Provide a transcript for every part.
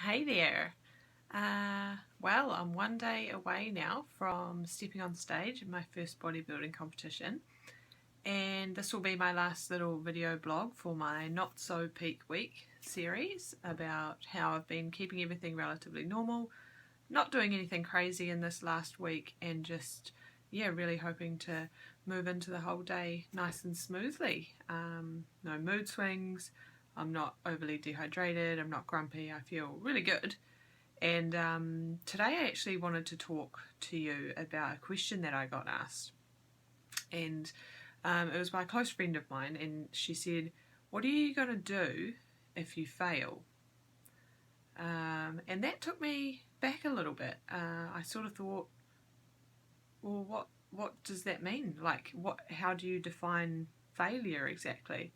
Hey there. Well, I'm one day away now from stepping on stage in my first bodybuilding competition, and this will be my last little video blog for my Not So Peak Week series about how I've been keeping everything relatively normal, not doing anything crazy in this last week, and just, really hoping to move into the whole day nice and smoothly. No mood swings, I'm not overly dehydrated, I'm not grumpy, I feel really good. And today I actually wanted to talk to you about a question that I got asked. And it was by a close friend of mine, and she said, "What are you going to do if you fail?" And that took me back a little bit. I sort of thought, well, what does that mean? Like, how do you define failure exactly?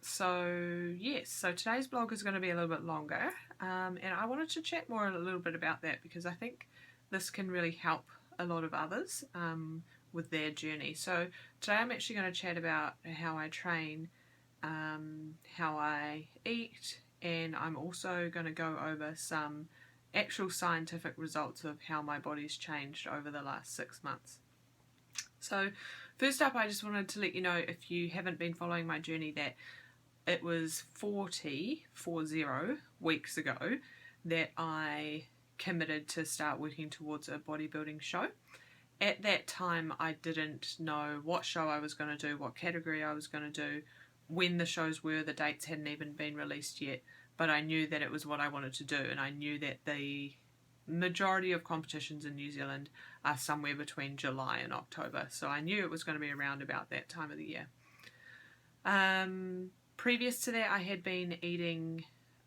So today's blog is going to be a little bit longer, and I wanted to chat more a little bit about that because I think this can really help a lot of others with their journey. So today I'm actually going to chat about how I train, how I eat, and I'm also going to go over some actual scientific results of how my body's changed over the last 6 months. So first up, I just wanted to let you know, if you haven't been following my journey, that it was 40 weeks ago that I committed to start working towards a bodybuilding show. At that time, I didn't know what show I was going to do, what category I was going to do, when the shows were. The dates hadn't even been released yet, but I knew that it was what I wanted to do, and I knew that the majority of competitions in New Zealand are somewhere between July and October, so I knew it was going to be around about that time of the year. Previous to that, I had been eating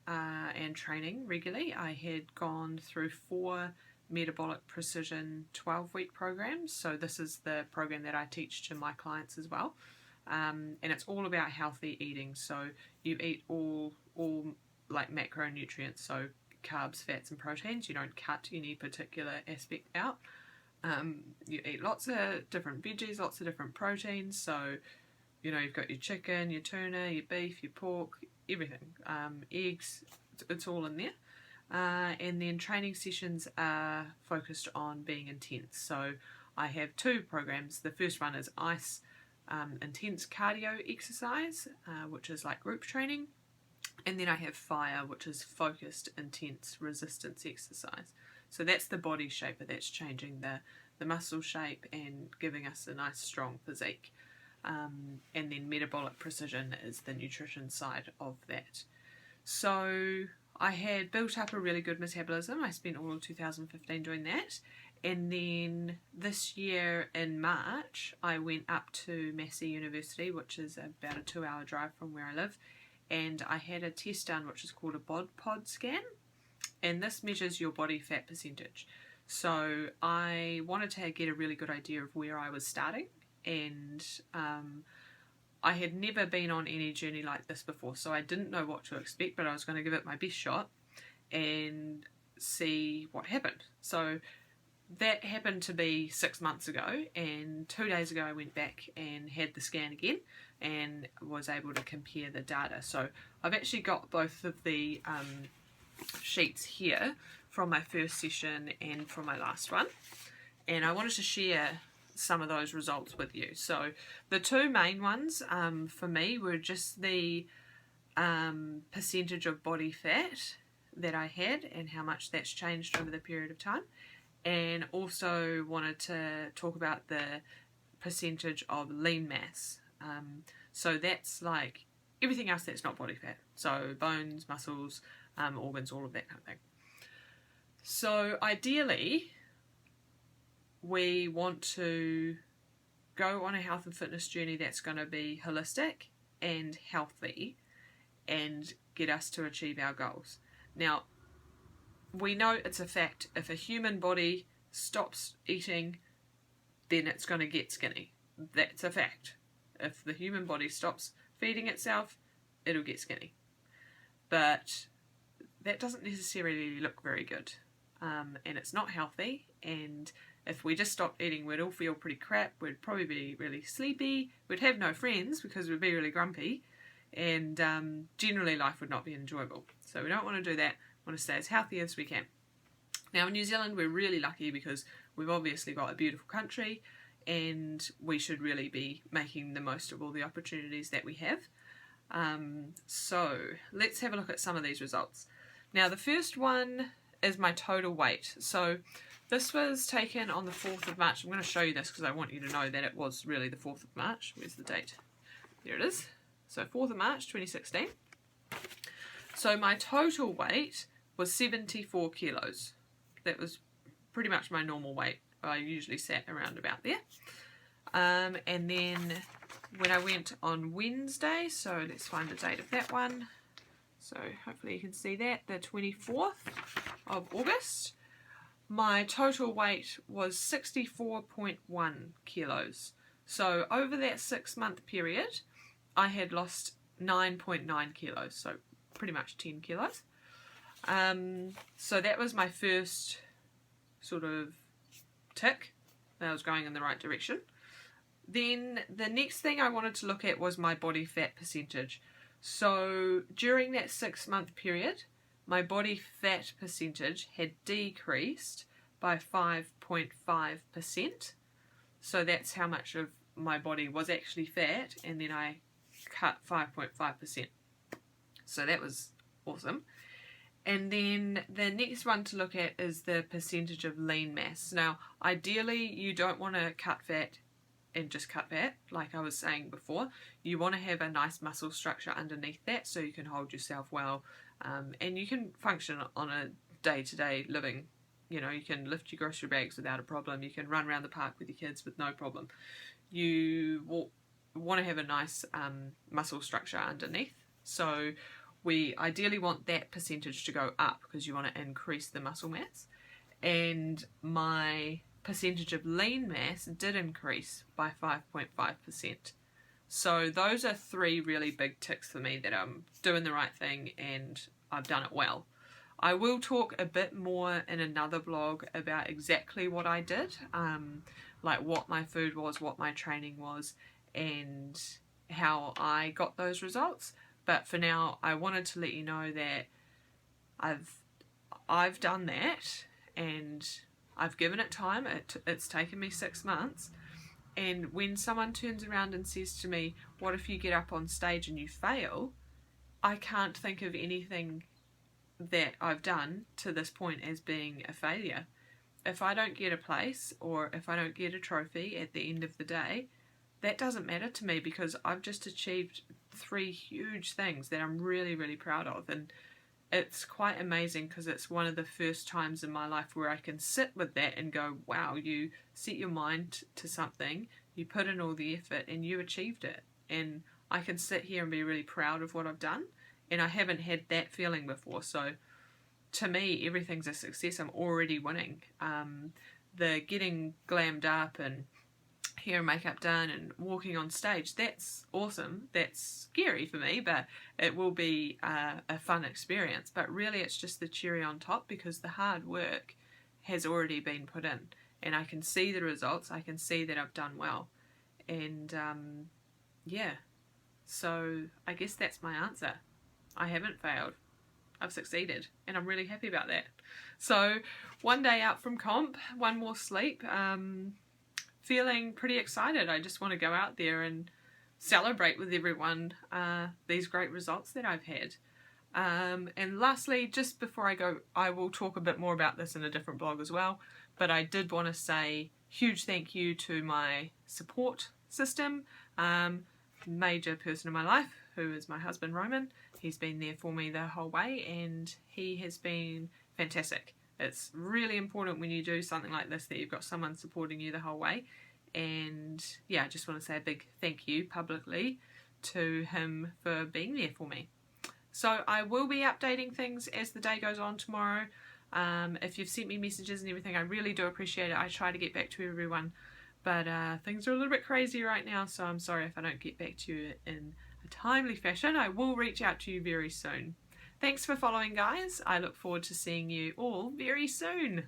and training regularly. I had gone through 4 metabolic precision 12-week programs, so this is the program that I teach to my clients as well, and it's all about healthy eating. So you eat all like macronutrients, so carbs, fats and proteins. You don't cut any particular aspect out. You eat lots of different veggies, lots of different proteins, so you've got your chicken, your tuna, your beef, your pork, everything, eggs, it's all in there. And then training sessions are focused on being intense. So I have 2 programs. The first one is ICE, intense cardio exercise, which is like group training. And then I have FIRE, which is focused, intense resistance exercise. So that's the body shaper, that's changing the muscle shape and giving us a nice strong physique. And then metabolic precision is the nutrition side of that. So I had built up a really good metabolism. I spent all of 2015 doing that. And then this year in March, I went up to Massey University, which is about a 2-hour drive from where I live. And I had a test done which is called a bod scan, and this measures your body fat percentage. So I wanted to get a really good idea of where I was starting, and I had never been on any journey like this before, so I didn't know what to expect, but I was going to give it my best shot and see what happened. So that happened to be 6 months ago, and 2 days ago I went back and had the scan again and was able to compare the data. So I've actually got both of the sheets here from my first session and from my last one, and I wanted to share some of those results with you. So the 2 main ones for me were just the percentage of body fat that I had and how much that's changed over the period of time, and also wanted to talk about the percentage of lean mass. So that's like everything else that's not body fat, so bones, muscles, organs, all of that kind of thing. So ideally, we want to go on a health and fitness journey that's going to be holistic and healthy and get us to achieve our goals. Now, we know it's a fact, if a human body stops eating, then it's going to get skinny. That's a fact. If the human body stops feeding itself, it'll get skinny. But that doesn't necessarily look very good. And it's not healthy, and if we just stopped eating, we'd all feel pretty crap, we'd probably be really sleepy, we'd have no friends because we'd be really grumpy, and generally life would not be enjoyable. So we don't want to do that. We want to stay as healthy as we can. Now in New Zealand we're really lucky because we've obviously got a beautiful country, and we should really be making the most of all the opportunities that we have. So let's have a look at some of these results. Now the first one is my total weight. So this was taken on the 4th of March. I'm going to show you this because I want you to know that it was really the 4th of March. Where's the date? There it is. So 4th of March 2016. So my total weight was 74 kilos. That was pretty much my normal weight. I usually sat around about there. And then when I went on Wednesday, so let's find the date of that one. So hopefully you can see that, the 24th of August. My total weight was 64.1 kilos. So over that 6-month period, I had lost 9.9 kilos, so pretty much 10 kilos. So that was my first sort of tick that I was going in the right direction. Then the next thing I wanted to look at was my body fat percentage. So during that 6-month period, my body fat percentage had decreased by 5.5%. So that's how much of my body was actually fat, and then I cut 5.5%. So that was awesome. And then the next one to look at is the percentage of lean mass. Now, ideally, you don't want to cut fat and just cut fat, like I was saying before. You want to have a nice muscle structure underneath that so you can hold yourself well, and you can function on a day-to-day living. You know, you can lift your grocery bags without a problem. You can run around the park with your kids with no problem. You want to have a nice muscle structure underneath. So we ideally want that percentage to go up because you want to increase the muscle mass. And my percentage of lean mass did increase by 5.5%. So those are 3 really big ticks for me that I'm doing the right thing and I've done it well. I will talk a bit more in another blog about exactly what I did, like what my food was, what my training was, and how I got those results. But for now, I wanted to let you know that I've done that, and I've given it time. It's taken me 6 months. And when someone turns around and says to me, what if you get up on stage and you fail? I can't think of anything that I've done to this point as being a failure. If I don't get a place or if I don't get a trophy at the end of the day, that doesn't matter to me because I've just achieved 3 huge things that I'm really, really proud of. And it's quite amazing because it's one of the first times in my life where I can sit with that and go, wow, you set your mind to something, you put in all the effort and you achieved it. And I can sit here and be really proud of what I've done. And I haven't had that feeling before. So to me, everything's a success. I'm already winning. The getting glammed up and hair and makeup done and walking on stage, that's awesome. That's scary for me, but it will be a fun experience. But really it's just the cherry on top because the hard work has already been put in and I can see the results. I can see that I've done well. And yeah, so I guess that's my answer. I haven't failed. I've succeeded and I'm really happy about that. So 1 day out from comp, 1 more sleep, feeling pretty excited. I just want to go out there and celebrate with everyone these great results that I've had. And lastly, just before I go, I will talk a bit more about this in a different blog as well, but I did want to say huge thank you to my support system, major person in my life, who is my husband Roman. He's been there for me the whole way and he has been fantastic. It's really important when you do something like this that you've got someone supporting you the whole way. And yeah, I just want to say a big thank you publicly to him for being there for me. So I will be updating things as the day goes on tomorrow. If you've sent me messages and everything, I really do appreciate it. I try to get back to everyone, but things are a little bit crazy right now, so I'm sorry if I don't get back to you in a timely fashion. I will reach out to you very soon. Thanks for following, guys. I look forward to seeing you all very soon.